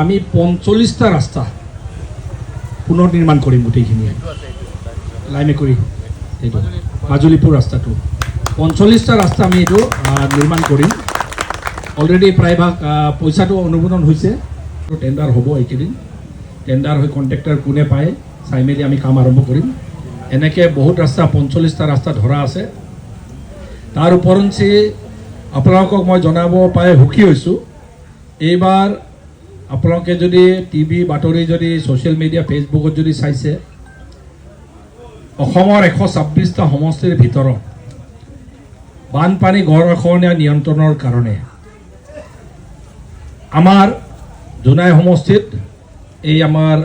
আমি 45টা ৰাস্তা পুনৰ নিৰ্মাণ কৰিম গোটেইখিনিয়ে লাইমেকুৰি এইটো মাজুলীপুৰ ৰাস্তাটো 45টা ৰাস্তা আমি এইটো নিৰ্মাণ কৰিম অলৰেডি প্ৰায়ভাগ পইচাটো অনুমোদন হৈছে টেণ্ডাৰ হ'ব এইকেইদিন টেণ্ডাৰ হৈ কণ্ট্ৰেক্টৰ কোনে পায় চাই মেলি আমি কাম আৰম্ভ কৰিম এনেকৈ বহুত ৰাস্তা 45টা ৰাস্তা ধৰা আছে তাৰ ওপৰঞ্চি আপোনালোকক মই জনাব পাই সুখী হৈছোঁ এইবাৰ আপোনালোকে যদি টিভি বাতৰি যদি ছ'চিয়েল মিডিয়া ফেচবুকত যদি চাইছে অসমৰ 126টা সমষ্টিৰ ভিতৰত বানপানী গৰাখহনীয়া নিয়ন্ত্ৰণৰ কাৰণে আমাৰ জোনাই সমষ্টিত এই আমাৰ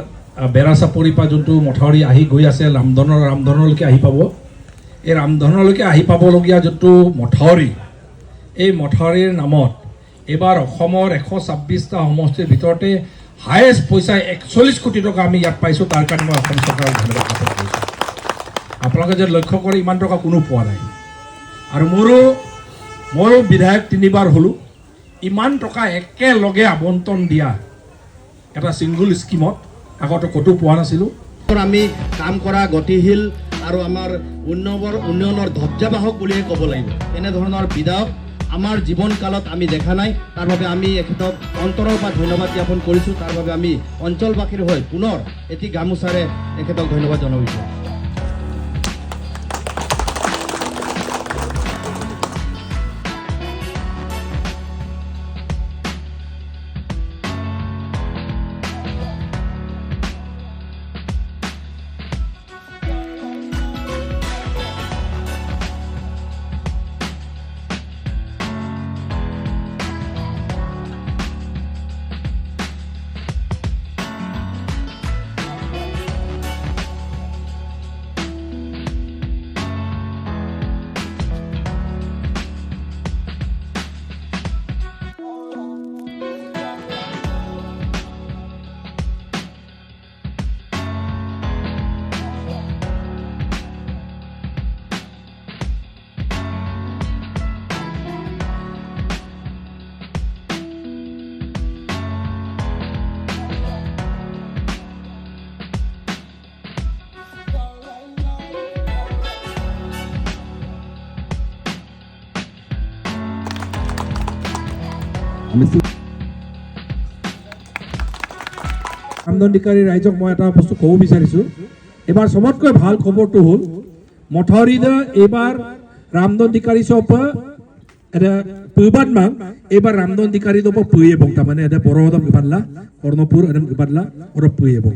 বেৰাচাপৰিৰ পৰা যোনটো মথাউৰি আহি গৈ আছে ৰামধনলৈকে আহি পাব এই ৰামধনলৈকে আহি পাবলগীয়া যোনটো মথাউৰি এই মথাউৰিৰ নামত এবাৰ অসমৰ 126টা সমষ্টিৰ ভিতৰতে হায়েষ্ট পইচা 41 কোটি টকা আমি ইয়াত পাইছোঁ তাৰ কাৰণে মই অসম চৰকাৰক ধন্যবাদ জ্ঞাপন কৰিছোঁ আপোনালোকে যে লক্ষ্য কৰি ইমান টকা কোনো পোৱা নাই আৰু মোৰো বিধায়ক 3বাৰ হ'লোঁ ইমান টকা একেলগে আবণ্টন দিয়া এটা ছিংগুল স্কিমত আগতে ক'তো পোৱা নাছিলোঁ আমি কাম কৰা গতিশীল আৰু আমাৰ উন্নয়নৰ ধ্বজাবাহক বুলিয়ে ক'ব লাগিব এনেধৰণৰ বিধায়ক আমাৰ জীৱনকালত আমি দেখা নাই তাৰ বাবে আমি এখেতক অন্তৰৰ পৰা ধন্যবাদ জ্ঞাপন কৰিছোঁ তাৰ বাবে আমি অঞ্চলবাসীৰ হৈ পুনৰ এটি গামোচাৰে এখেতক ধন্যবাদ জনাইছোঁ ৰামধনধিকাৰী ৰাইজক মই এটা বস্তু ক'ব বিচাৰিছোঁ এবাৰ চবতকৈ ভাল খবৰটো হ'ল মথাউৰিতে এইবাৰ ৰামধনধিকাৰী চব এটা পেবাদমাং এইবাৰ ৰামধনধিকাৰী তো পেয়ে বং তাৰমানে এটা বড় হদম কেবাদলা কৰ্ণপুৰ এদম কেবাদলা ওৰা পেয়ে বং